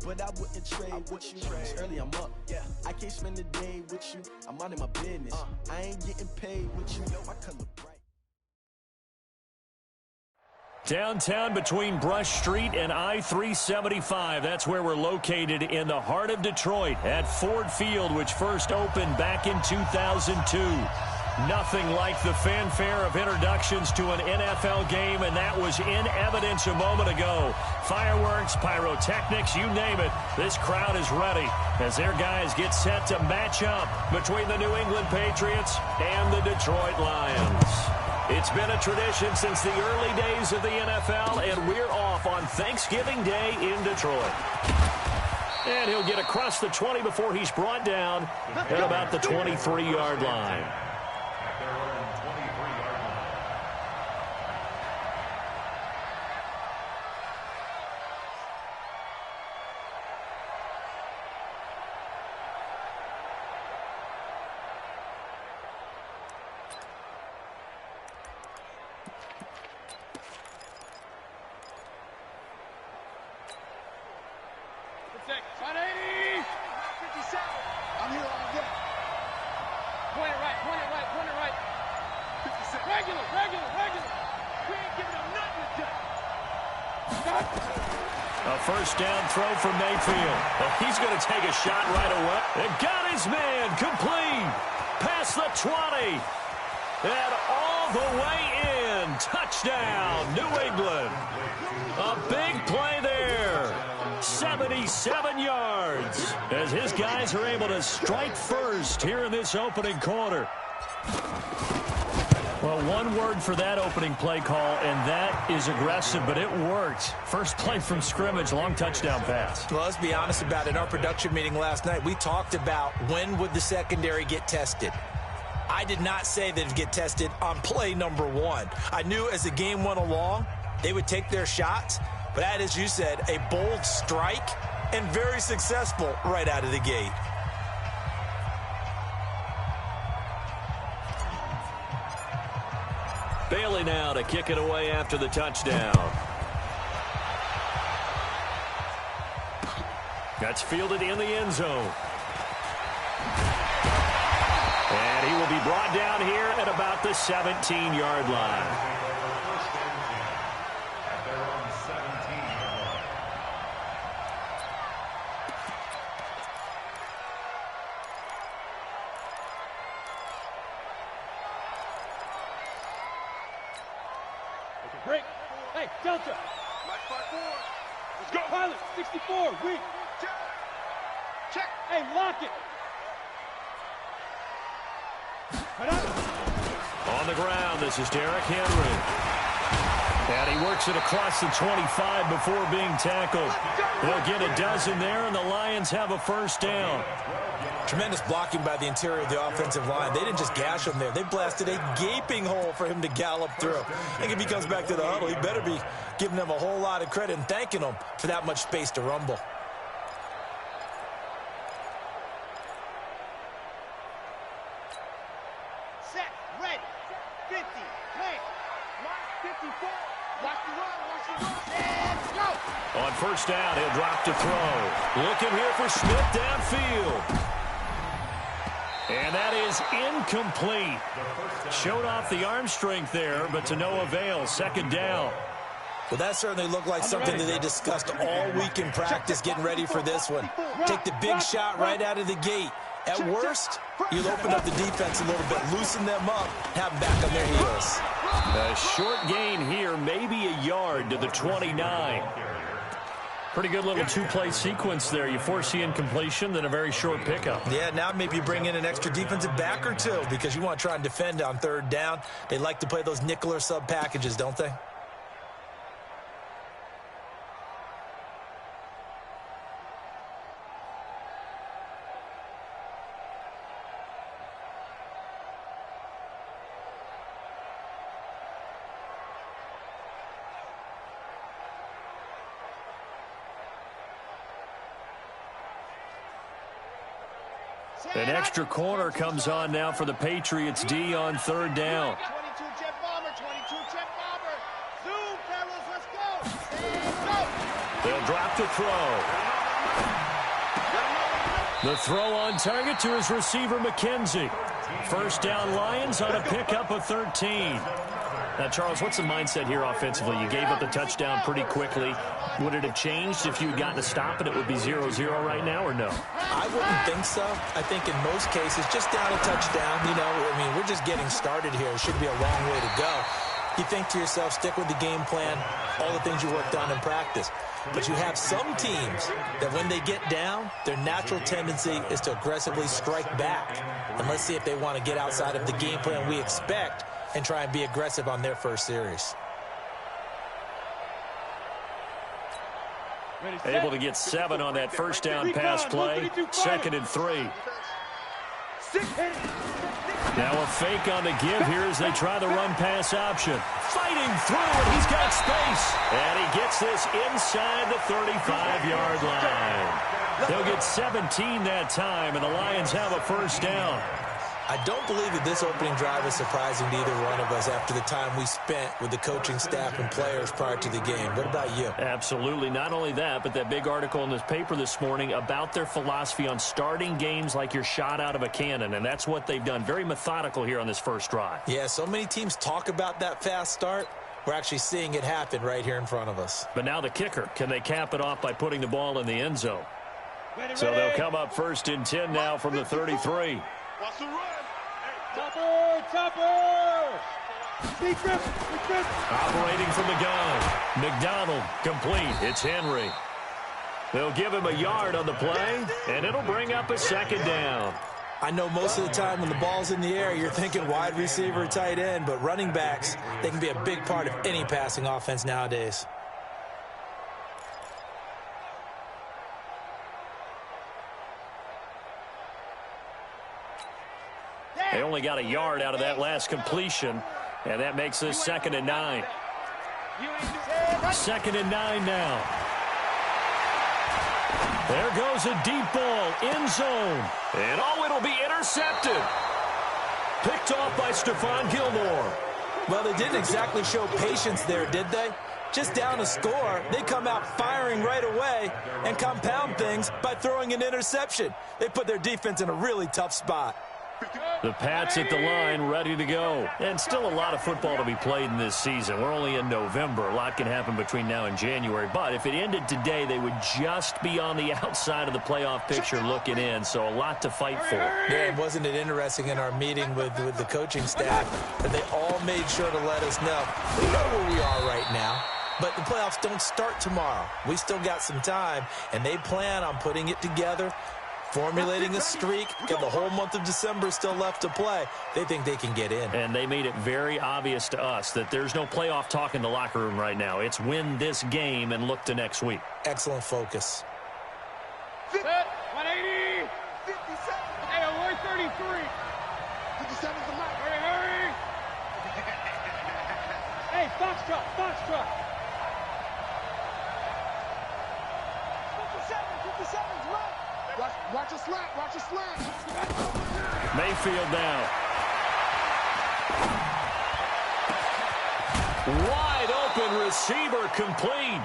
but I wouldn't trade with you. It's early, I'm up. Yeah, I can't spend the day with you. I'm out in my business. I ain't getting paid with you. My color bright. Downtown between Brush Street and I-375. That's where we're located in the heart of Detroit at Ford Field, which first opened back in 2002. Nothing like the fanfare of introductions to an NFL game, and that was in evidence a moment ago. Fireworks, pyrotechnics, you name it. This crowd is ready as their guys get set to match up between the New England Patriots and the Detroit Lions. It's been a tradition since the early days of the NFL, and we're off on Thanksgiving Day in Detroit. And he'll get across the 20 before he's brought down at about the 23-yard line. First down throw for Mayfield. Well, he's going to take a shot right away. And got his man complete. Past the 20. And all the way in. Touchdown, New England. A big play there. 77 yards. As his guys are able to strike first here in this opening quarter. Well, one word for that opening play call, and that is aggressive, but it worked. First play from scrimmage, long touchdown pass. Well, let's be honest about it. In our production meeting last night, we talked about when would the secondary get tested. I did not say they'd get tested on play number one. I knew as the game went along, they would take their shots, but that, as you said, a bold strike and very successful right out of the gate. Bailey now to kick it away after the touchdown. That's fielded in the end zone. And he will be brought down here at about the 17-yard line. Break. Hey, Delta. Let's go. Pilot, 64. Weak. Check. Hey, lock it. On the ground, this is Derrick Henry. And he works it across the 25 before being tackled. They'll get a dozen there, and the Lions have a first down. Tremendous blocking by the interior of the offensive line. They didn't just gash him there. They blasted a gaping hole for him to gallop through. I think if he comes back to the huddle, he better be giving them a whole lot of credit and thanking them for that much space to rumble. Set, ready, 50, play, mark 54, watch the run, and go. On first down, he'll drop to throw. Looking here for Smith downfield. And that is incomplete. Showed off the arm strength there, but to no avail. Second down. Well, that certainly looked like something that they discussed all week in practice getting ready for this one. Take the big shot right out of the gate. At worst, you'll open up the defense a little bit, loosen them up, have them back on their heels. A short gain here, maybe a yard to the 29. Pretty good little two-play sequence there. You force the incompletion, then a very short pickup. Yeah, now maybe you bring in an extra defensive back or two because you want to try and defend on third down. They like to play those nickel or sub packages, don't they? An extra corner comes on now for the Patriots D on third down. 22 jet bomber, 22 jet bomber. Zoom, Carlos, let's go. And go. They'll drop to throw. The throw on target to his receiver, McKenzie. First down, Lions on a pickup of 13. Now, Charles, what's the mindset here offensively? You gave up the touchdown pretty quickly. Would it have changed if you had gotten a stop and it would be 0-0 right now, or no? I wouldn't think so. I think in most cases, just down a touchdown, we're just getting started here. It should be a long way to go. You think to yourself, stick with the game plan, all the things you worked on in practice. But you have some teams that when they get down, their natural tendency is to aggressively strike back. And let's see if they want to get outside of the game plan we expect and try and be aggressive on their first series. Able to get 7 on that first down pass play. 2nd and 3. Now a fake on the give here as they try the run-pass option. Fighting through, and he's got space. And he gets this inside the 35-yard line. They'll get 17 that time, and the Lions have a first down. I don't believe that this opening drive is surprising to either one of us after the time we spent with the coaching staff and players prior to the game. What about you? Absolutely. Not only that, but that big article in this paper this morning about their philosophy on starting games like you're shot out of a cannon, and that's what they've done. Very methodical here on this first drive. Yeah, so many teams talk about that fast start. We're actually seeing it happen right here in front of us. But now the kicker. Can they cap it off by putting the ball in the end zone? So they'll come up 1st and 10 now from the 33. Watch the run. Topper! Big grip. Operating from the gun. McDonald complete. It's Henry. They'll give him a yard on the play, and it'll bring up a 2nd down. I know most of the time when the ball's in the air, you're thinking wide receiver, tight end, but running backs, they can be a big part of any passing offense nowadays. They only got a yard out of that last completion, and that makes this 2nd and 9. 2nd and 9 now. There goes a deep ball, end zone. And it'll be intercepted. Picked off by Stephon Gilmore. Well, they didn't exactly show patience there, did they? Just down a score, they come out firing right away and compound things by throwing an interception. They put their defense in a really tough spot. The Pats at the line, ready to go. And still a lot of football to be played in this season. We're only in November. A lot can happen between now and January. But if it ended today, they would just be on the outside of the playoff picture looking in. So a lot to fight for. Yeah, wasn't it interesting in our meeting with the coaching staff that they all made sure to let us know. We know where we are right now. But the playoffs don't start tomorrow. We still got some time, and they plan on putting it together, formulating a streak, and the whole month of December still left to play. They think they can get in. And they made it very obvious to us that there's no playoff talk in the locker room right now. It's win this game and look to next week. Excellent focus. 180. 57. Hey, we're 33. 57's the mark. Hurry. Hey, Foxtrot. 57's right. Watch a slant. Mayfield now. Wide open receiver complete.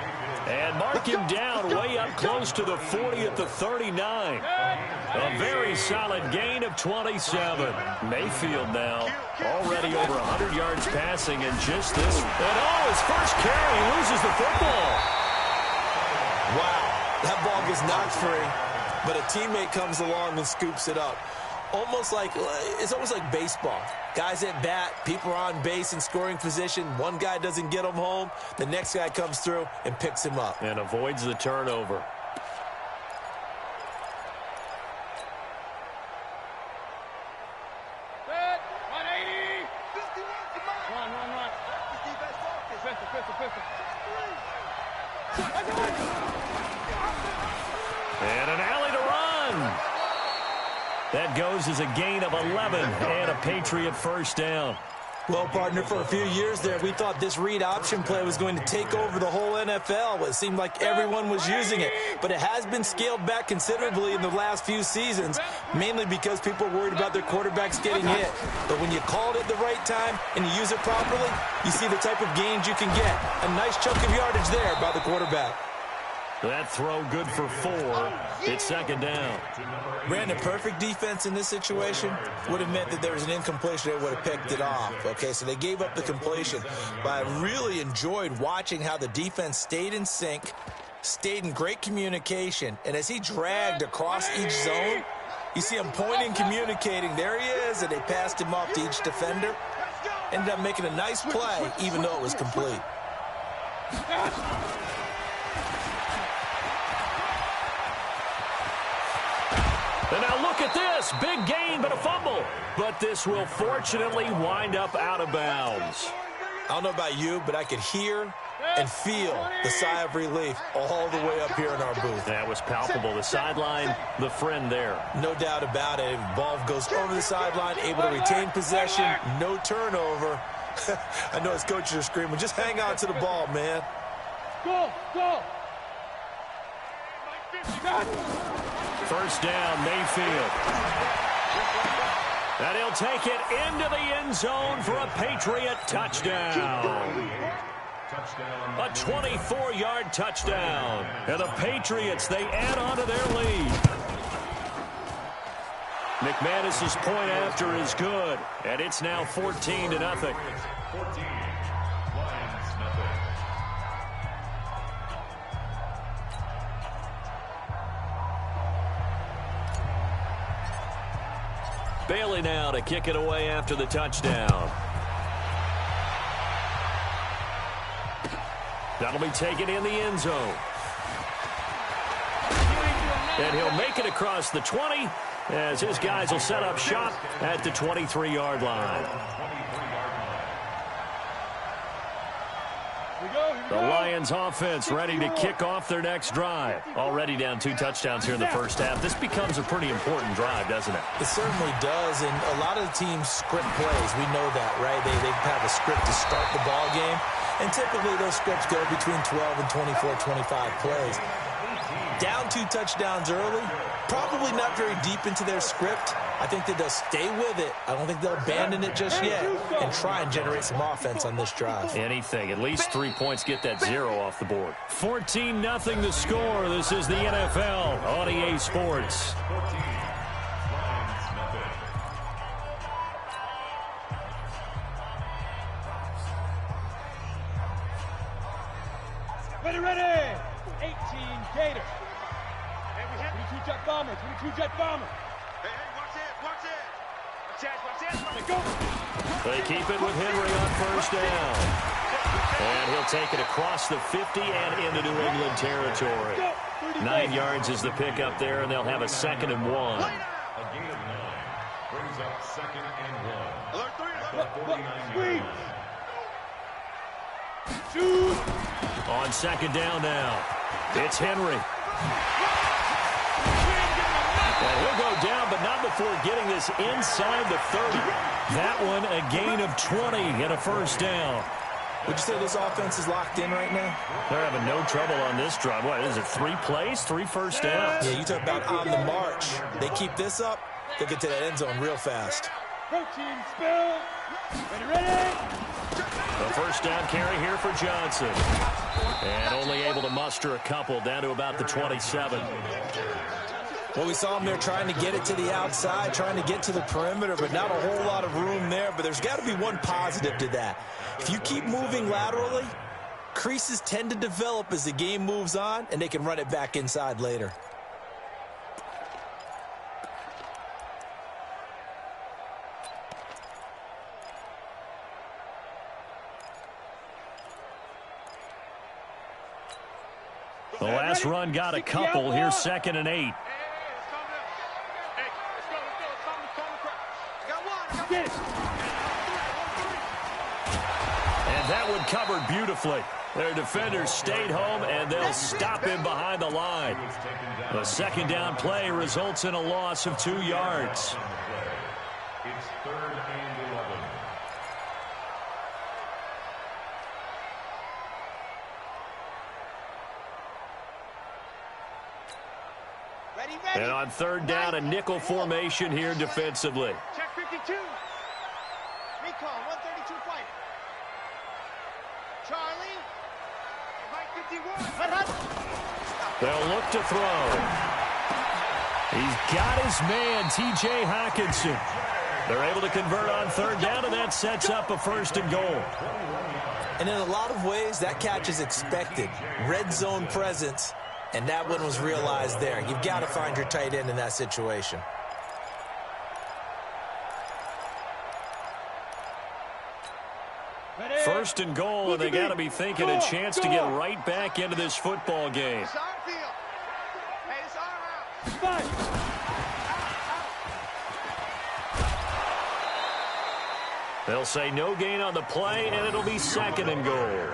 And mark him down way up close to the 40 at the 39. A very solid gain of 27. Mayfield now already over 100 yards passing in just this. And his first carry, he loses the football. Wow, that ball gets knocked free. But a teammate comes along and scoops it up. It's almost like baseball. Guys at bat, people are on base in scoring position. One guy doesn't get him home. The next guy comes through and picks him up. And avoids the turnover. Set. 180. 51's the mark. Run. And an alley to run. That goes as a gain of 11 and a Patriot first down. Well, partner, for a few years there, we thought this read option play was going to take over the whole NFL. It seemed like everyone was using it, but it has been scaled back considerably in the last few seasons, mainly because people are worried about their quarterbacks getting hit. But when you call it at the right time and you use it properly, you see the type of gains you can get. A nice chunk of yardage there by the quarterback. That throw good for 4. It's second down. Brandon, perfect defense in this situation would have meant that there was an incompletion. They would have picked it off. Okay, so they gave up the completion. But I really enjoyed watching how the defense stayed in sync, stayed in great communication. And as he dragged across each zone, you see him pointing, communicating. There he is, and they passed him off to each defender. Ended up making a nice play, even though it was complete. And now look at this. Big gain, but a fumble. But this will fortunately wind up out of bounds. I don't know about you, but I could hear and feel the sigh of relief all the way up here in our booth. That was palpable. The sideline, the friend there. No doubt about it. Ball goes over the sideline, able to retain possession, no turnover. I know his coaches are screaming, just hang on to the ball, man. Go, go. First down, Mayfield. And he'll take it into the end zone for a Patriot touchdown. A 24-yard touchdown. And the Patriots, they add on to their lead. McManus's point after is good. And it's now 14-0. 14, Lions, nothing. Bailey now to kick it away after the touchdown. That'll be taken in the end zone. And he'll make it across the 20 as his guys will set up shop at the 23-yard line. The Lions offense ready to kick off their next drive. Already down 2 touchdowns here in the first half. This becomes a pretty important drive, doesn't it? It certainly does, and a lot of the teams script plays. We know that, right? They have a script to start the ball game, and typically those scripts go between 12 and 24, 25 plays. Down 2 touchdowns early, probably not very deep into their script. I think that they'll stay with it. I don't think they'll abandon it just yet and try and generate some offense on this drive. Anything. At least 3 points get that 0 off the board. 14-0 the score. This is the NFL on EA Sports. Ready. 18 Gators. 22 Jet Bomber. 22 Jet Bomber. Watch it. Go. They keep it with Henry on first down. And he'll take it across the 50 and into New England territory. 9 yards is the pickup there, and they'll have a 2nd and 1. A gain of 9 brings up 2nd and 1. Alert 3. On 2nd down now. It's Henry. And he'll go down, but not before getting this inside the 30. That one a gain of 20 and a first down. Would you say this offense is locked in right now? They're having no trouble on this drive. What is it, 3 plays, 3 first downs? Yeah, you talk about on the march. They keep this up, they'll get to that end zone real fast. Protein spill. Ready. The first down carry here for Johnson. And only able to muster a couple down to about the 27. Well, we saw him there trying to get it to the outside, trying to get to the perimeter, but not a whole lot of room there. But there's got to be one positive to that. If you keep moving laterally, creases tend to develop as the game moves on, and they can run it back inside later. The last run got a couple. Here's 2nd and 8. And that one covered beautifully. Their defenders stayed home, and they'll stop him behind the line. The 2nd down play results in a loss of 2 yards. It's 3rd and 11. And on 3rd down, a nickel formation here defensively. Check 52. Recon 132 fight. Charlie. Mike 51. They'll look to throw. He's got his man, T.J. Hawkinson. They're able to convert on third down, and that sets up a 1st and goal. And in a lot of ways, that catch is expected. Red zone presence, and that one was realized there. You've got to find your tight end in that situation. First and goal, and they got to be thinking a chance to get right back into this football game. They'll say no gain on the play, and it'll be 2nd and goal.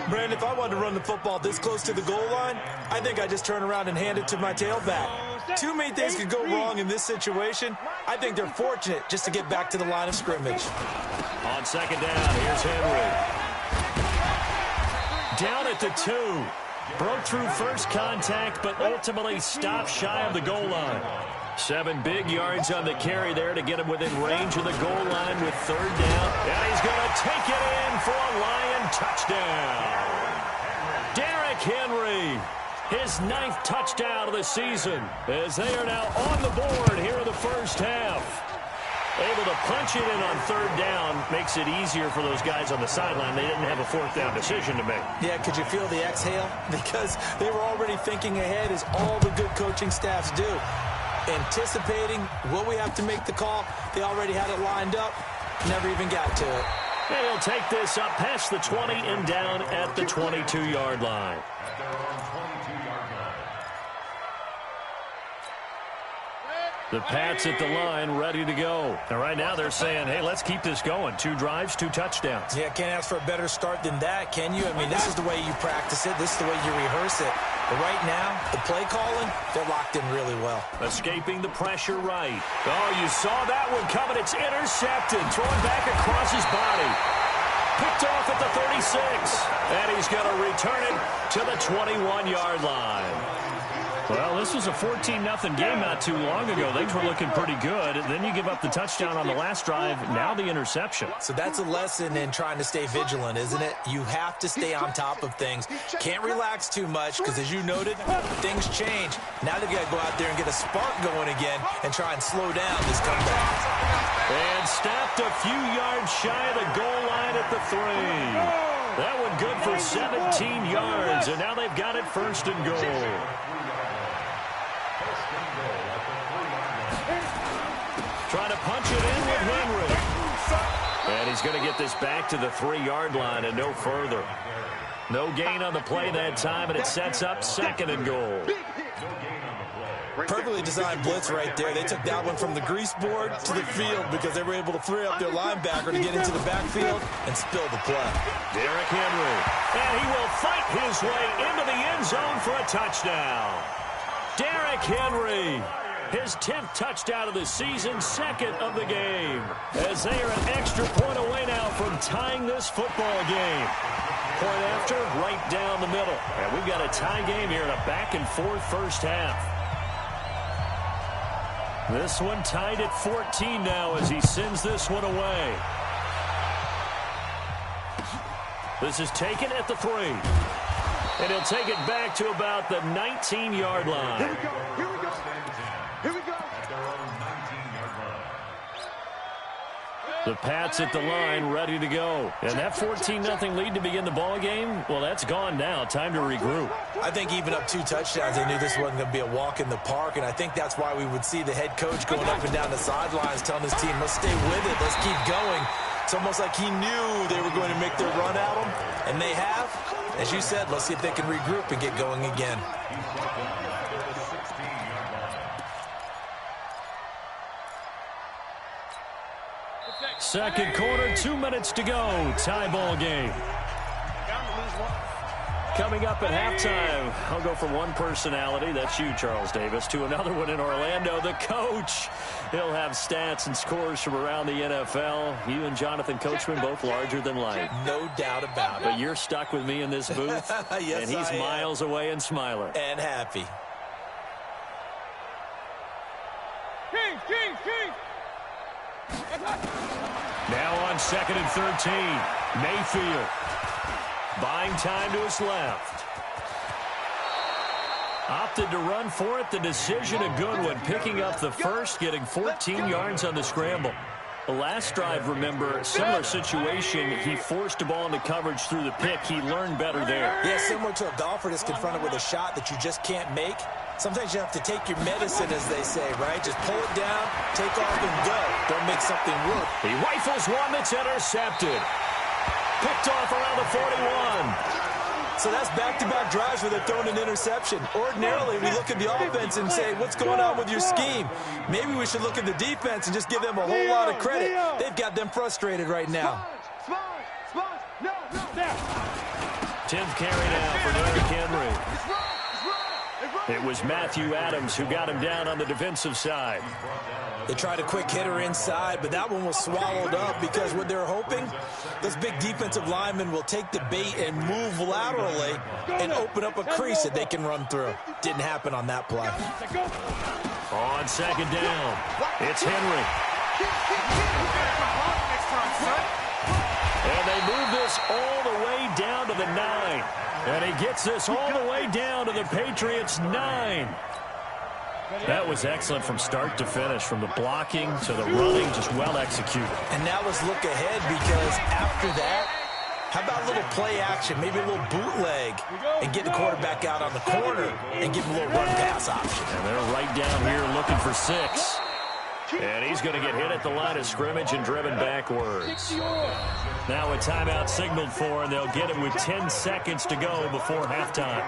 Brandon, if I wanted to run the football this close to the goal line, I think I just turn around and hand it to my tailback. Too many things could go wrong in this situation. I think they're fortunate just to get back to the line of scrimmage. On 2nd down, here's Henry. Down at the 2. Broke through first contact, but ultimately stopped shy of the goal line. 7 big yards on the carry there to get him within range of the goal line with 3rd down. And he's going to take it in for a Lion touchdown. Derrick Henry, his 9th touchdown of the season, as they are now on the board here in the first half. Able to punch it in on 3rd down makes it easier for those guys on the sideline. They didn't have a 4th down decision to make. Yeah, could you feel the exhale? Because they were already thinking ahead, as all the good coaching staffs do. Anticipating, will we have to make the call? They already had it lined up. Never even got to it. And he'll take this up past the 20 and down at the 22-yard line. The Pats at the line, ready to go. And right now they're saying, hey, let's keep this going. 2 drives, 2 touchdowns. Yeah, can't ask for a better start than that, can you? I mean, this is the way you practice it. This is the way you rehearse it. But right now, the play calling, they're locked in really well. Escaping the pressure right. Oh, you saw that one coming. It's intercepted. Throwing back across his body. Picked off at the 36. And he's going to return it to the 21-yard line. Well, this was a 14-0 game not too long ago. Things were looking pretty good. Then you give up the touchdown on the last drive. Now the interception. So that's a lesson in trying to stay vigilant, isn't it? You have to stay on top of things. Can't relax too much because, as you noted, things change. Now they've got to go out there and get a spark going again and try and slow down this comeback. And stopped a few yards shy of the goal line at the 3. That one good for 17 yards, and now they've got it 1st and goal. Trying to punch it in with Henry. And he's going to get this back to the 3-yard line and no further. No gain on the play that time, and it sets up 2nd and goal. Perfectly designed blitz right there. They took that one from the grease board to the field because they were able to free up their linebacker to get into the backfield and spill the play. Derrick Henry. And he will fight his way into the end zone for a touchdown. Derrick Henry. His 10th touchdown of the season, 2nd of the game. As they are an extra point away now from tying this football game. Point after, right down the middle. And we've got a tie game here in a back-and-forth first half. This one tied at 14 now as he sends this one away. This is taken at the 3. And he'll take it back to about the 19-yard line. Here we go. Here we go. Here we go. The Pats at the line, ready to go. And that 14-0 lead to begin the ball game, well, that's gone now. Time to regroup. I think even up 2 touchdowns, they knew this wasn't going to be a walk in the park, and I think that's why we would see the head coach going up and down the sidelines telling his team, let's stay with it, let's keep going. It's almost like he knew they were going to make their run at him, and they have. As you said, let's see if they can regroup and get going again. Second quarter, 2 minutes to go. Tie ball game. Coming up at halftime, I'll go from one personality, that's you, Charles Davis, to another one in Orlando, the coach. He'll have stats and scores from around the NFL. You and Jonathan Coachman, both larger than life. No doubt about it. But you're stuck with me in this booth, Yes, and he's I am. miles away and smiling. And happy. King. Now on 2nd and 13, Mayfield buying time to his left. Opted to run for it. The decision a good one. Picking up the first, getting 14 yards on the scramble. The last drive, remember, similar situation. He forced the ball into coverage through the pick. He learned better there. Yeah, similar to a golfer that's confronted with a shot that you just can't make. Sometimes you have to take your medicine, as they say, right? Just pull it down, take off, and go. Don't make something work. He rifles one that's intercepted. Picked off around the 41. So that's back-to-back drives where they're throwing an interception. Ordinarily, we look at the offense and say, what's going on with your scheme? Maybe we should look at the defense and just give them a whole lot of credit. They've got them frustrated right now. 10th carry now for Derrick Henry. It was Matthew Adams who got him down on the defensive side. They tried a quick hitter inside, but that one was swallowed up because what they're hoping, those big defensive linemen will take the bait and move laterally and open up a crease that they can run through. Didn't happen on that play. On second down, it's Henry. And they move this all the way down to the 9. And he gets this all the way down to the Patriots' 9. That was excellent from start to finish, from the blocking to the running, just well executed. And now let's look ahead, because after that, how about a little play action, maybe a little bootleg, and get the quarterback out on the corner and give him a little run-pass option. And they're right down here looking for 6. And he's going to get hit at the line of scrimmage and driven backwards. Now a timeout signaled for, and they'll get it with 10 seconds to go before halftime.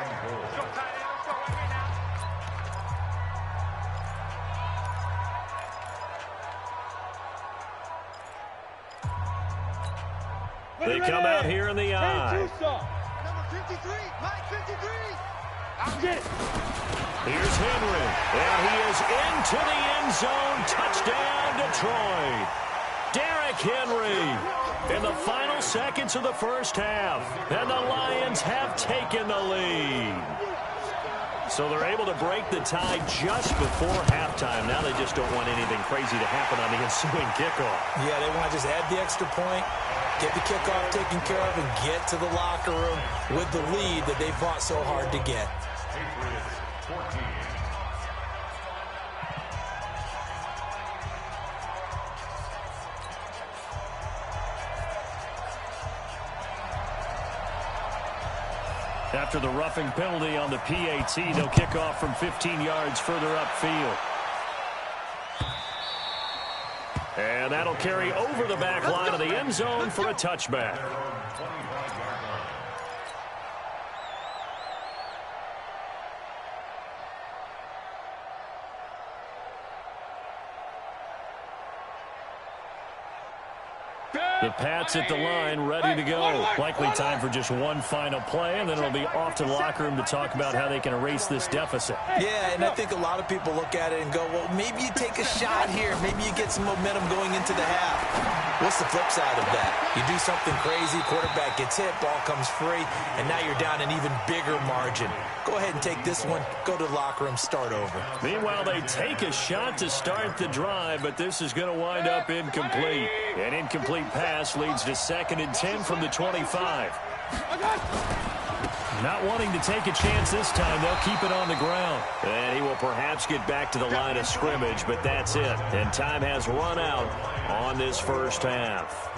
They come out here in the I. Number 53, Mike 53. Here's Henry, and he is into the end zone. Touchdown, Detroit. Derrick Henry in the final seconds of the first half, and the Lions have taken the lead. So they're able to break the tie just before halftime. Now they just don't want anything crazy to happen on the ensuing kickoff. Yeah, they want to just add the extra point, get the kickoff taken care of, and get to the locker room with the lead that they fought so hard to get. Patriots 14. After the roughing penalty on the PAT, they'll kick off from 15 yards further upfield. And that'll carry over the back line of the end zone for a touchback. The Pats at the line, ready to go. Likely time for just one final play, and then it'll be off to the locker room to talk about how they can erase this deficit. Yeah, and I think a lot of people look at it and go, well, maybe you take a shot here. Maybe you get some momentum going into the half. What's the flip side of that? You do something crazy, quarterback gets hit, ball comes free, and now you're down an even bigger margin. Go ahead and take this one, go to the locker room, start over. Meanwhile, they take a shot to start the drive, but this is going to wind up incomplete. An incomplete pass leads to 2nd and 10 from the 25. Not wanting to take a chance this time, they'll keep it on the ground. And he will perhaps get back to the line of scrimmage, but that's it. And time has run out on this first half.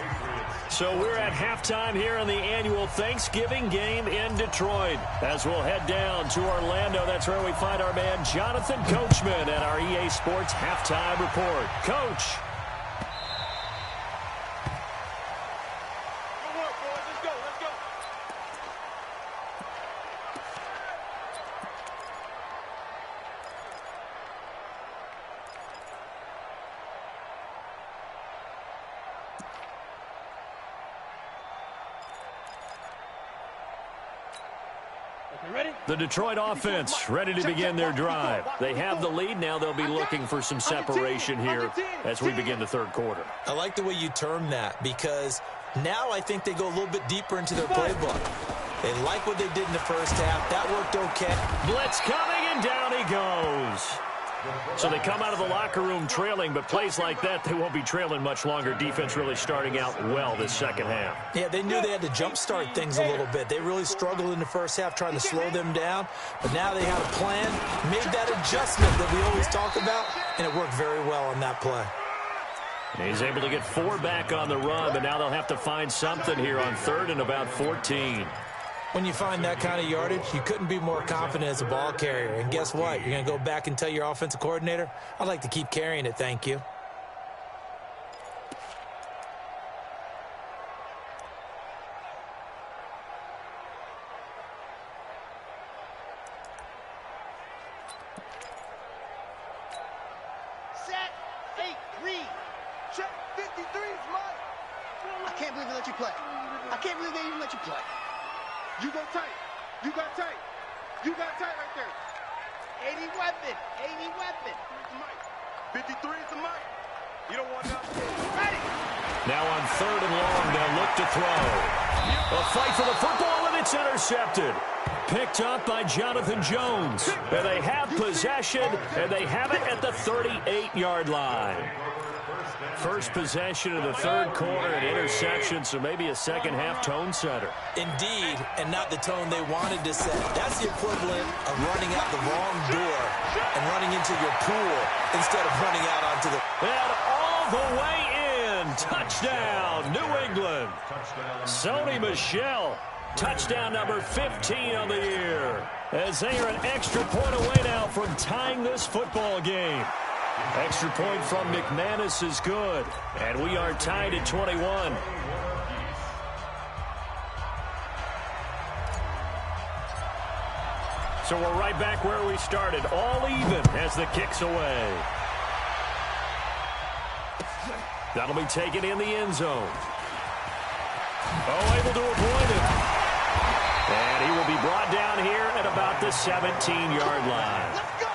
So we're at halftime here in the annual Thanksgiving game in Detroit. As we'll head down to Orlando, that's where we find our man Jonathan Coachman at our EA Sports Halftime Report. Coach. The Detroit offense ready to begin their drive. They have the lead. Now they'll be looking for some separation here as we begin the third quarter. I like the way you term that, because now I think they go a little bit deeper into their playbook. They like what they did in the first half. That worked okay. Blitz coming, and down he goes. So they come out of the locker room trailing, but plays like that, they won't be trailing much longer. Defense really starting out well this second half. Yeah, they knew they had to jumpstart things a little bit. They really struggled in the first half trying to slow them down, but now they had a plan, made that adjustment that we always talk about, and it worked very well on that play. He's able to get 4 back on the run, but now they'll have to find something here on 3rd and about 14. When you find that kind of yardage, you couldn't be more confident as a ball carrier. And guess what? You're going to go back and tell your offensive coordinator, I'd like to keep carrying it, thank you. Set, 8, read. Check, 53 is mine. I can't believe they let you play. I can't believe they even let you play. You go tight. You got tight. You got tight right there. 80 weapon. 80 weapon. 53 is the mic. You don't want nothing. Ready. Now on 3rd and long, they'll look to throw. A fight for the football, and it's intercepted. Picked up by Jonathan Jones. And they have possession, and they have it at the 38-yard line. First possession of the 3rd quarter, an interception, so maybe a second-half tone setter. Indeed, and not the tone they wanted to set. That's the equivalent of running out the wrong door and running into your pool instead of running out onto the... And all the way in. Touchdown, New England. Sony Michel, touchdown number 15 on the year. As they are an extra point away now from tying this football game. Extra point from McManus is good. And we are tied at 21. So we're right back where we started. All even as the kick's away. That'll be taken in the end zone. Oh, able to avoid it. And he will be brought down here at about the 17-yard line. Let's go.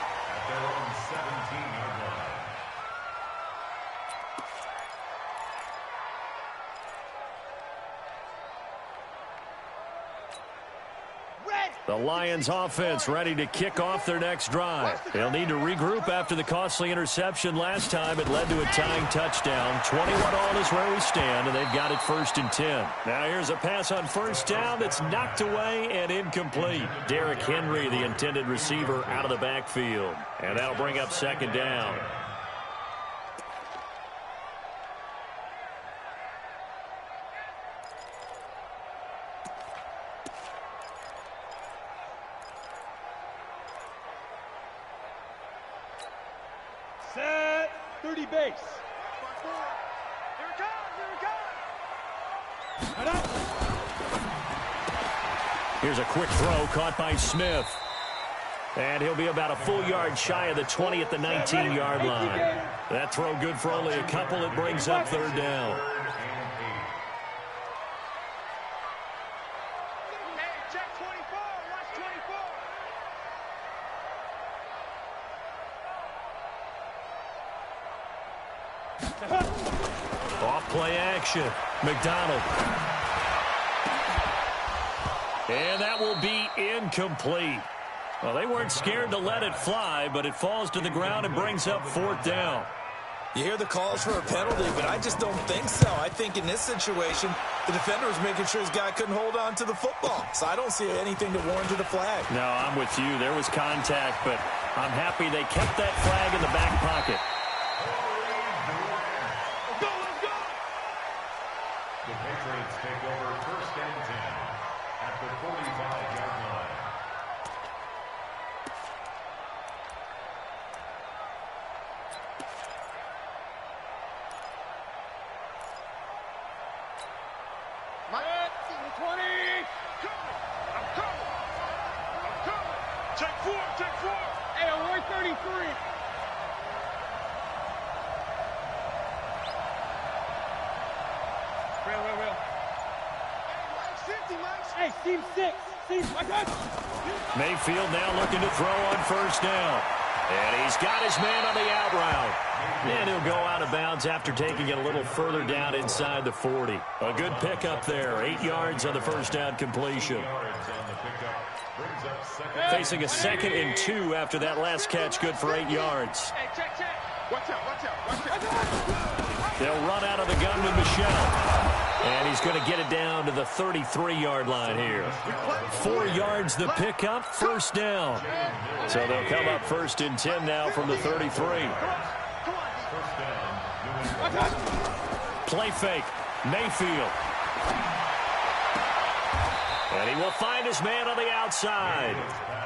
The Lions offense ready to kick off their next drive. They'll need to regroup after the costly interception last time. It led to a tying touchdown. 21-all is where we stand, and they've got it 1st and 10. Now here's a pass on 1st down that's knocked away and incomplete. Derrick Henry, the intended receiver, out of the backfield. And that'll bring up 2nd down. Set, 30 base. Here it comes, here it comes. Here's a quick throw caught by Smith. And he'll be about a full yard shy of the 20 at the 19-yard line. That throw good for only a couple. It brings up 3rd down. Hey, check 24. Watch 24. Off play action. McDonald. And that will be incomplete. Well, they weren't scared to let it fly, but it falls to the ground and brings up 4th down. You hear the calls for a penalty, but I just don't think so. I think in this situation, the defender was making sure his guy couldn't hold on to the football. So I don't see anything to warrant the flag. No, I'm with you. There was contact, but I'm happy they kept that flag in the back pocket. The Patriots take over 1st and 10 at the 45-yard line. Check 4. Hey, on 133. Real. Hey, seam 6. I got you. Mayfield now looking to throw on 1st down. And he's got his man on the out route. And he'll go out of bounds after taking it a little further down inside the 40. A good pickup there. 8 yards on the 1st down completion. 8 yards on the pickup brings Facing a 2nd and 2 after that last catch, good for 8 yards. Hey, check. Watch out. They'll run out of the gun with Michel. And he's going to get it down to the 33-yard line here. 4 yards the pickup, first down. So they'll come up 1st and 10 now from the 33. Play fake, Mayfield. And he will find his man on the outside.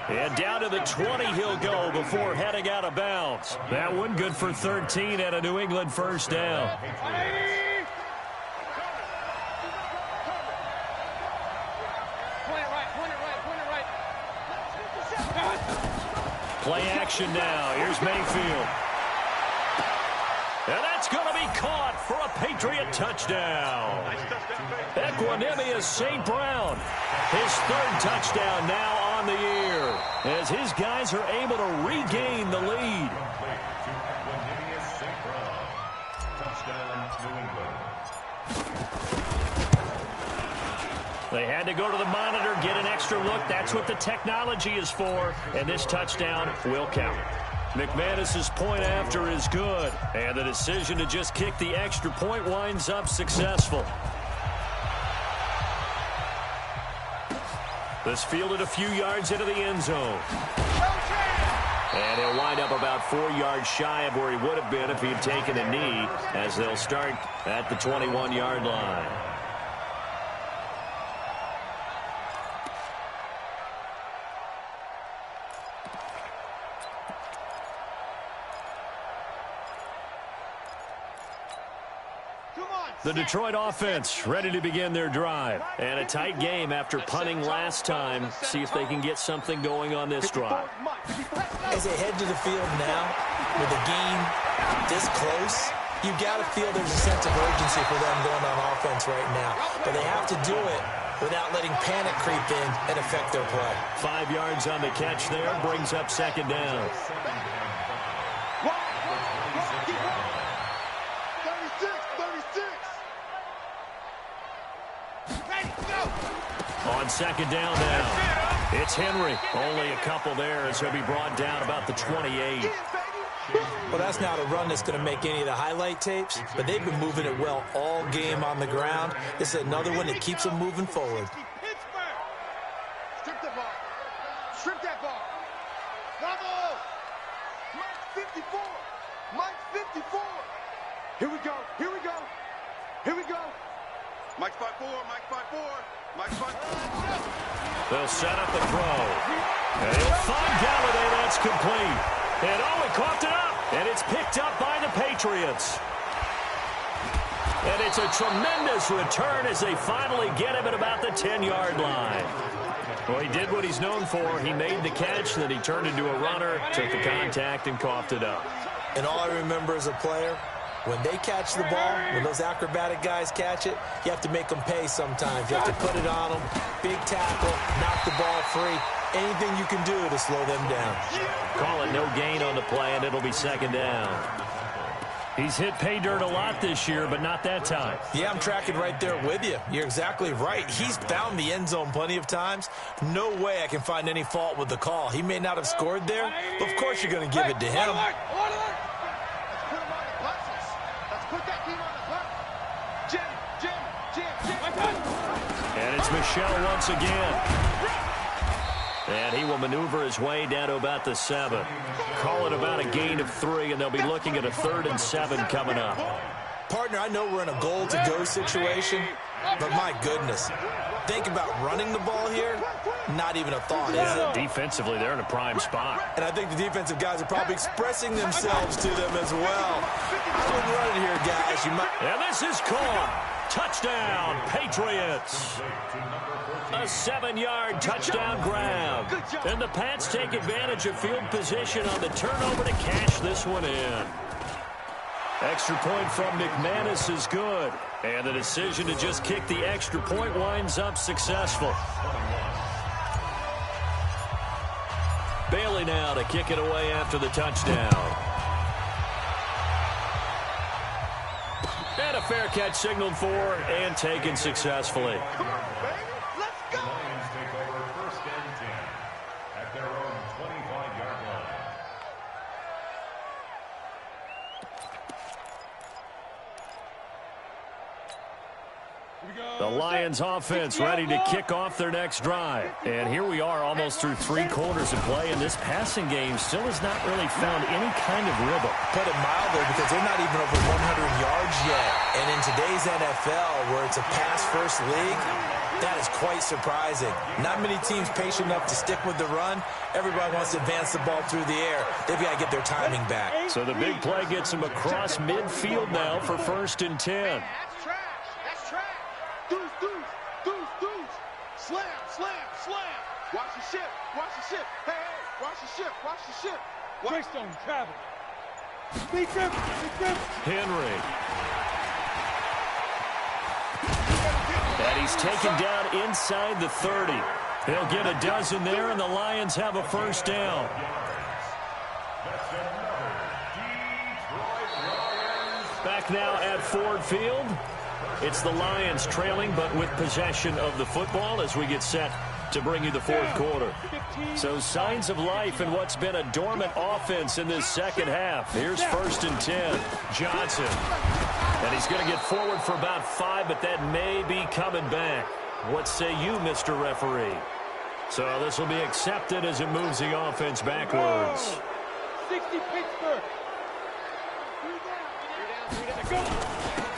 And down to the 20 he'll go before heading out of bounds. That one good for 13 and a New England first down. Play action now. Here's Mayfield. And that's going to be caught for a Patriot touchdown. Equanimous St. Brown. His 3rd touchdown now on the year as his guys are able to regain the lead. They had to go to the monitor, get an extra look. That's what the technology is for, and this touchdown will count. McManus's point after is good, and the decision to just kick the extra point winds up successful. This fielded a few yards into the end zone. And he'll wind up about 4 yards shy of where he would have been if he had taken a knee, as they'll start at the 21-yard line. The Detroit offense ready to begin their drive. And a tight game after punting last time. See if they can get something going on this drive. As they head to the field now, with the game this close, you got to feel there's a sense of urgency for them going on offense right now. But they have to do it without letting panic creep in and affect their play. 5 yards on the catch there, brings up 2nd down. On 2nd down now, it's Henry. Only a couple there as he'll be brought down about the 28. Well, that's not a run that's going to make any of the highlight tapes, but they've been moving it well all game on the ground. This is another one that keeps them moving forward. Strip that ball. Strip that ball. Bravo! Mike 54. Mike 54. Here we go. Here we go. Here we go. Mike 5-4. Mike 5-4. Mike 5-4. They'll set up the throw. And he'll find Galladay. That's complete. And he coughed it up. And it's picked up by the Patriots. And it's a tremendous return as they finally get him at about the 10-yard line. Well, he did what he's known for. He made the catch, then he turned into a runner, took the contact, and coughed it up. And all I remember as a player, when they catch the ball, when those acrobatic guys catch it, you have to make them pay sometimes. You have to put it on them, big tackle, knock the ball free. Anything you can do to slow them down. Call it no gain on the play, and it'll be 2nd down. He's hit pay dirt a lot this year, but not that time. Yeah, I'm tracking right there with you. You're exactly right. He's found the end zone plenty of times. No way I can find any fault with the call. He may not have scored there, but of course you're going to give it to him. Let's put him on the buses. Let's put that team on the bus. Jim. And it's Michel once again. And he will maneuver his way down to about the 7. Call it about a gain of 3, and they'll be looking at a 3rd and 7 coming up. Partner, I know we're in a goal-to-go situation, but my goodness. Think about running the ball here. Not even a thought, is it? Defensively, they're in a prime spot. And I think the defensive guys are probably expressing themselves to them as well. I wouldn't run it here, guys. You might. And this is caught. Touchdown, Patriots. A 7-yard touchdown grab. And the Pats take advantage of field position on the turnover to cash this one in. Extra point from McManus is good. And the decision to just kick the extra point winds up successful. Bailey now to kick it away after the touchdown. And a fair catch signaled for and taken successfully. The Lions offense ready to kick off their next drive. And here we are almost through 3 quarters of play, and this passing game still has not really found any kind of rhythm. Put it mildly, because they're not even over 100 yards yet. And in today's NFL, where it's a pass-first league, that is quite surprising. Not many teams patient enough to stick with the run. Everybody wants to advance the ball through the air. They've got to get their timing back. So the big play gets them across midfield now for 1st and 10. That's trash. That's trash. Deuce, deuce, deuce, deuce. Slam, slam, slam. Watch the ship. Watch the ship. Hey, hey. Watch the ship. Watch the ship. Greystone, travel. Beat them. Beat them. Henry. And he's taken down inside the 30. He'll get a dozen there, and the Lions have a 1st down. Back now at Ford Field. It's the Lions trailing, but with possession of the football as we get set to bring you the 4th quarter. So signs of life in what's been a dormant offense in this second half. Here's 1st and 10. Johnson. And he's going to get forward for about 5, but that may be coming back. What say you, Mr. Referee? So this will be accepted as it moves the offense backwards. 60 Pittsburgh.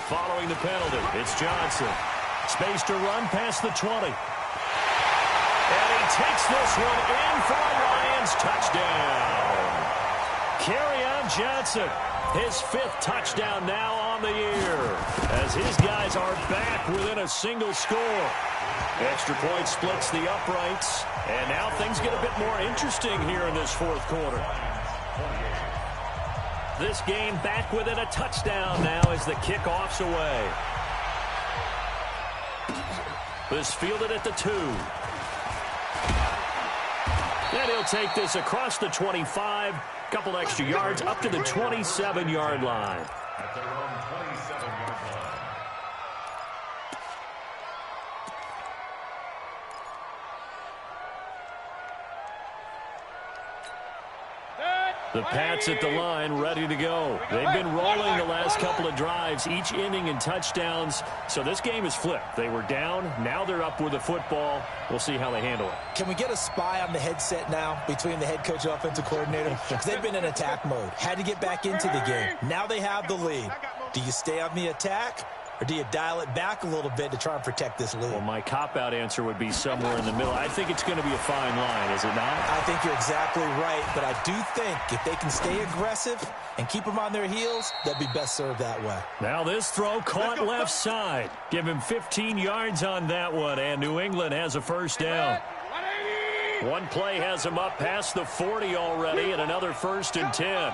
Following the penalty, it's Johnson. Space to run past the 20. And he takes this one in for a Lions touchdown. Kerryon Johnson, his 5th touchdown now on the year, as his guys are back within a single score. Extra point splits the uprights, and now things get a bit more interesting here in this 4th quarter. This game back within a touchdown now as the kickoff's away. This fielded at the 2. And he'll take this across the 25, couple extra yards up to the 27-yard line. At their own 27-yard line. The Pats at the line, ready to go. They've been rolling the last couple of drives, each inning in touchdowns. So this game is flipped. They were down. Now they're up with the football. We'll see how they handle it. Can we get a spy on the headset now between the head coach and offensive coordinator? Because they've been in attack mode. Had to get back into the game. Now they have the lead. Do you stay on the attack, or do you dial it back a little bit to try and protect this lead? Well, my cop-out answer would be somewhere in the middle. I think it's going to be a fine line, is it not? I think you're exactly right, but I do think if they can stay aggressive and keep them on their heels, they'll be best served that way. Now this throw caught left side. Give him 15 yards on that one, and New England has a 1st down. One play has him up past the 40 already, and another 1st and 10.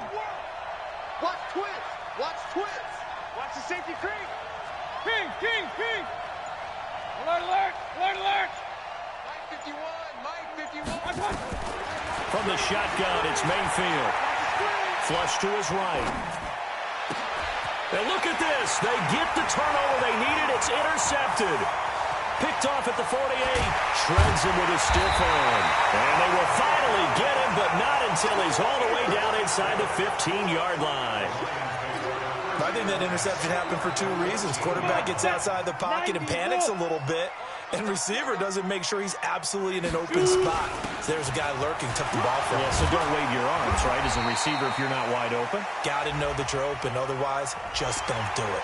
Watch twist. Watch twist. Watch the safety creep. King, king, king. Alert, alert, alert, alert. Mike 51, Mike 51. From the shotgun, it's Mayfield. Flush to his right. And look at this. They get the turnover they needed. It's intercepted. Picked off at the 48. Shreds him with a stiff arm. And they will finally get him, but not until he's all the way down inside the 15-yard line. I think that interception happened for 2 reasons. Quarterback gets outside the pocket and panics a little bit, and receiver doesn't make sure he's absolutely in an open spot. So there's a guy lurking, took the ball from him. Yeah, so don't wave your arms, right, as a receiver if you're not wide open? Got to know that you're open. Otherwise, just don't do it.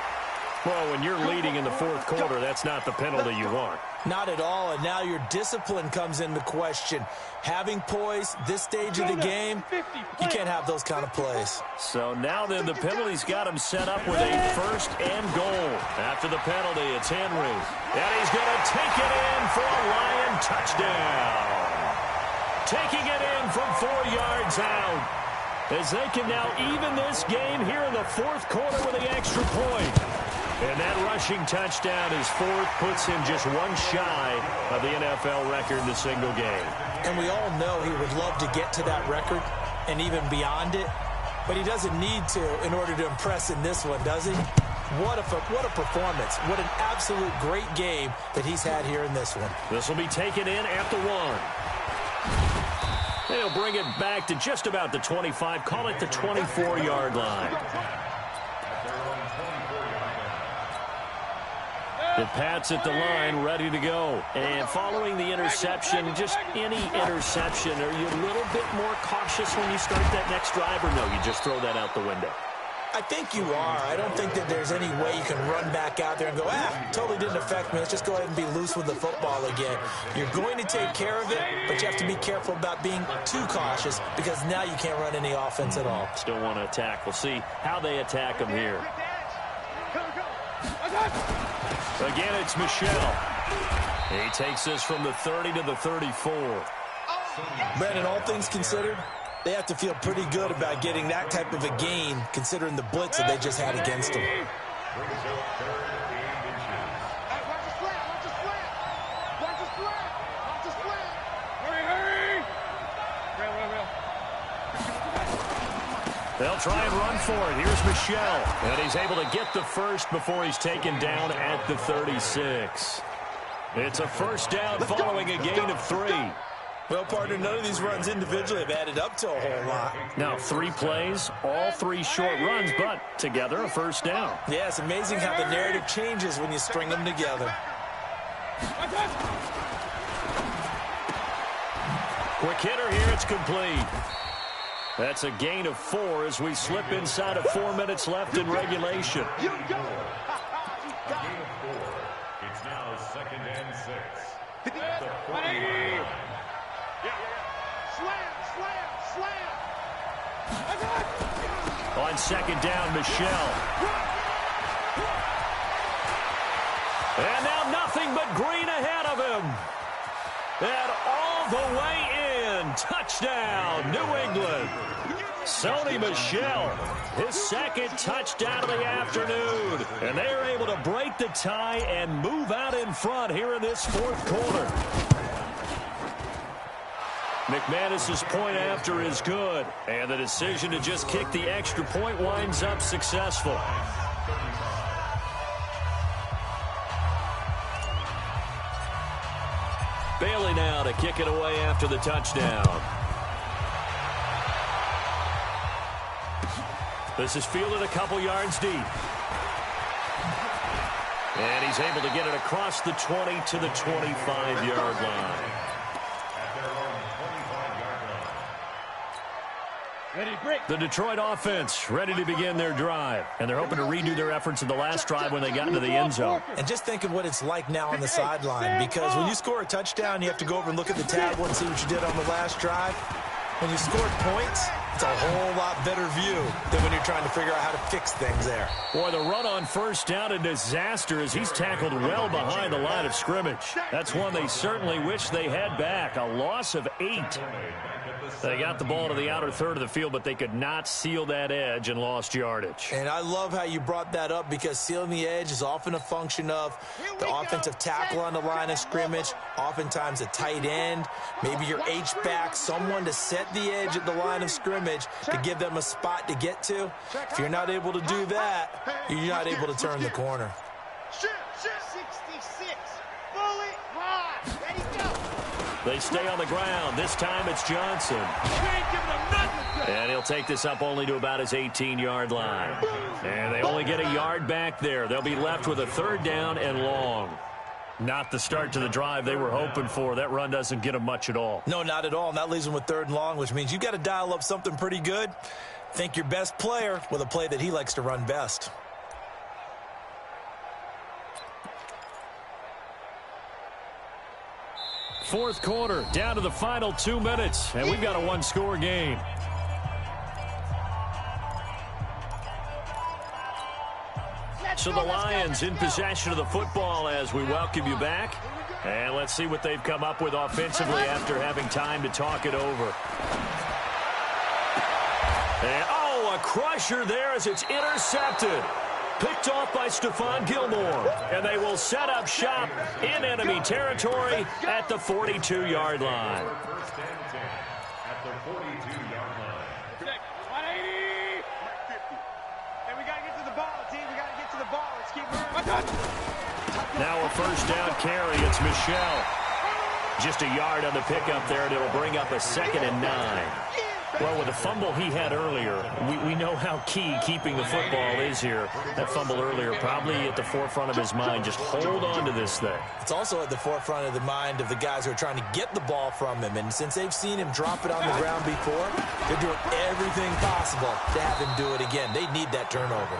Well, when you're leading in the 4th quarter, that's not the penalty you want. Not at all, and now your discipline comes into question. Having poise this stage of the game, you can't have those kind of plays. So now then, the penalty's got him set up with a 1st and goal. After the penalty, it's Henry. And he's going to take it in for a Lion touchdown. Taking it in from 4 yards out. As they can now even this game here in the 4th quarter with the extra point. And that rushing touchdown, his 4th, puts him just one shy of the NFL record in a single game. And we all know he would love to get to that record and even beyond it, but he doesn't need to in order to impress in this one, does he? What a performance. What an absolute great game that he's had here in this one. This will be taken in at the 1. They'll bring it back to just about the 25, call it the 24-yard line. The Pats at the line, ready to go. And following the interception, just any interception, are you a little bit more cautious when you start that next drive, or no, you just throw that out the window? I think you are. I don't think that there's any way you can run back out there and go, totally didn't affect me. Let's just go ahead and be loose with the football again. You're going to take care of it, but you have to be careful about being too cautious because now you can't run any offense at all. Still want to attack. We'll see how they attack them here. Again, it's Michelle. He takes this from the 30 to the 34. Brandon, all things considered, they have to feel pretty good about getting that type of a gain considering the blitz that they just had against them. They'll try and run for it. Here's Michelle. And he's able to get the first before he's taken down at the 36. It's a first down following a gain of 3. Well, partner, none of these runs individually have added up to a whole lot. Now, 3 plays, all 3 short runs, but together a first down. Yeah, it's amazing how the narrative changes when you string them together. Quick hitter here, it's complete. That's a gain of 4 as we slip inside of 4 minutes left in regulation. A gain of 4. It's now 2nd and 6. At the 49. On 2nd down, Michelle. And now nothing but green ahead of him. And all the way in. Touchdown, New England. Sony Michel, his 2nd touchdown of the afternoon. And they are able to break the tie and move out in front here in this 4th quarter. McManus's point after is good, and the decision to just kick the extra point winds up successful. Bailey now to kick it away after the touchdown. This is fielded a couple yards deep. And he's able to get it across the 20 to the 25-yard line. The Detroit offense ready to begin their drive. And they're hoping to redo their efforts in the last drive when they got into the end zone. And just think of what it's like now on the sideline. Because when you score a touchdown, you have to go over and look at the tablet and see what you did on the last drive. When you scored points, it's a whole lot better view than when you're trying to figure out how to fix things there. Boy, the run on first down, a disaster as he's tackled well behind the line of scrimmage. That's one they certainly wish they had back. A loss of 8. They got the ball to the outer third of the field, but they could not seal that edge and lost yardage. And I love how you brought that up because sealing the edge is often a function of the offensive tackle on the line of scrimmage, oftentimes a tight end, maybe your H-back, someone to set the edge at the line of scrimmage to give them a spot to get to. If you're not able to do that, you're not able to turn the corner. 66, fully high, ready, go. They stay on the ground. This time it's Johnson. And he'll take this up only to about his 18-yard line. And they only get a yard back there. They'll be left with a 3rd down and long. Not the start to the drive they were hoping for. That run doesn't get them much at all. No, not at all. And that leaves them with 3rd and long, which means you've got to dial up something pretty good. Think your best player with a play that he likes to run best. Fourth quarter, down to the final 2 minutes, and we've got a 1-score game. So the Lions in possession of the football as we welcome you back. And let's see what they've come up with offensively after having time to talk it over. And, a crusher there as it's intercepted. Picked off by Stephon Gilmore. And they will set up shop in enemy territory at the 42-yard line. First and 10 at the 42-yard line. 180. 50. And we got to get to the ball, team. We got to get to the ball. Let's keep moving. Now a first down carry. It's Michelle. Just a yard on the pickup there, and it'll bring up a 2nd and 9. Well, with the fumble he had earlier, we know how key keeping the football is here. That fumble earlier probably at the forefront of his mind. Just hold on to this thing. It's also at the forefront of the mind of the guys who are trying to get the ball from him. And since they've seen him drop it on the ground before, they're doing everything possible to have him do it again. They need that turnover.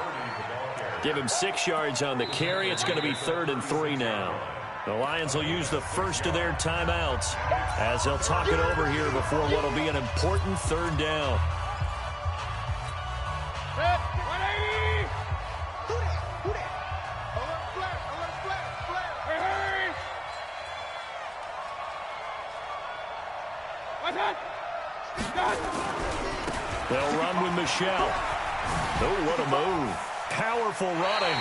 Give him 6 yards on the carry. It's going to be 3rd and 3 now. The Lions will use the first of their timeouts as they'll talk it over here before what will be an important 3rd down. They'll run with Michelle. Oh, what a move. Powerful running.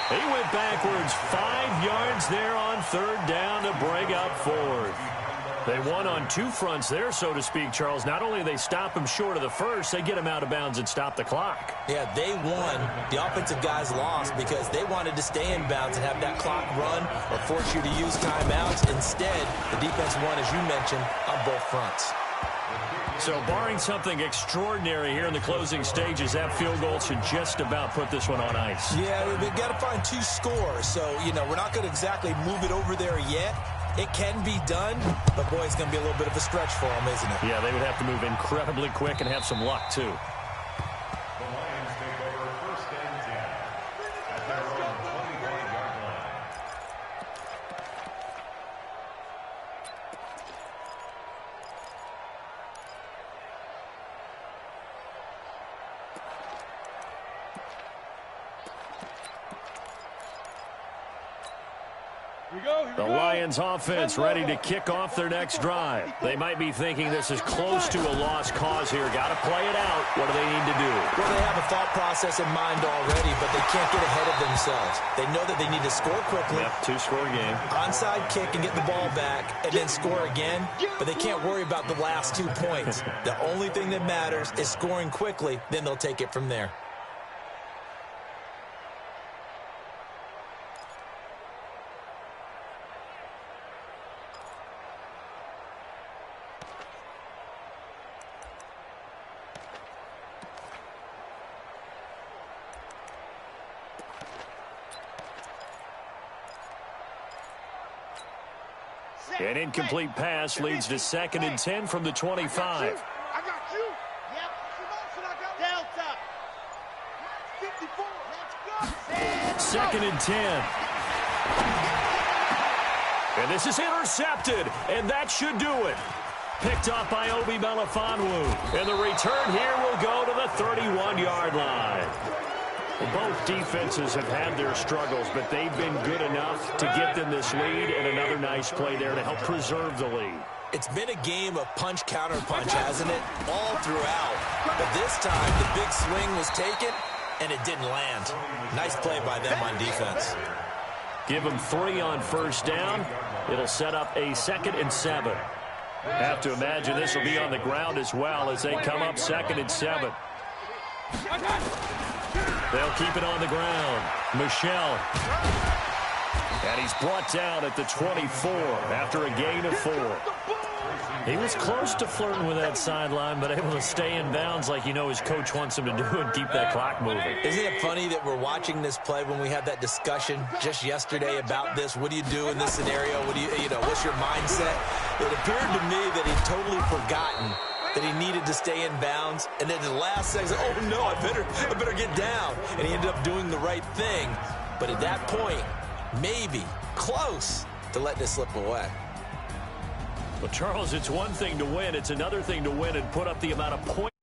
He went backwards 5 yards there on 3rd down to bring up 4th. They won on 2 fronts there, so to speak, Charles. Not only do they stop him short of the first, they get him out of bounds and stop the clock. Yeah, they won. The offensive guys lost because they wanted to stay in bounds and have that clock run or force you to use timeouts. Instead, the defense won, as you mentioned, on both fronts. So barring something extraordinary here in the closing stages, that field goal should just about put this one on ice. Yeah, we've got to find 2 scores. So, we're not going to exactly move it over there yet. It can be done, but, boy, it's going to be a little bit of a stretch for them, isn't it? Yeah, they would have to move incredibly quick and have some luck, too. The Lions take over 1st and 10 at their own 25-yard line. The Lions offense ready to kick off their next drive. They might be thinking this is close to a lost cause here. Got to play it out. What do they need to do? Well, they have a thought process in mind already, but they can't get ahead of themselves. They know that they need to score quickly. Yep, 2-score game. Onside kick and get the ball back and then score again, but they can't worry about the last 2 points. The only thing that matters is scoring quickly, then they'll take it from there. An incomplete pass leads to 2nd and 10 from the 25. I got you. Yep. Delta. 54. Let's go. 2nd and 10. And this is intercepted, and that should do it. Picked up by Obi Melifonwu. And the return here will go to the 31-yard line. Well, both defenses have had their struggles, but they've been good enough to get them this lead, and another nice play there to help preserve the lead. It's been a game of punch-counter-punch, hasn't it? All throughout. But this time, the big swing was taken, and it didn't land. Nice play by them on defense. Give them 3 on 1st down. It'll set up a 2nd and 7. Have to imagine this will be on the ground as well as they come up 2nd and 7. They'll keep it on the ground. Michelle. And he's brought down at the 24 after a gain of 4. He was close to flirting with that sideline, but able to stay in bounds like his coach wants him to do and keep that clock moving. Isn't it funny that we're watching this play when we had that discussion just yesterday about this? What do you do in this scenario? What do what's your mindset? It appeared to me that he'd totally forgotten that he needed to stay in bounds, and then the last second, oh no, I better get down. And he ended up doing the right thing. But at that point, maybe close to letting it slip away. Well, Charles, it's one thing to win. It's another thing to win and put up the amount of points.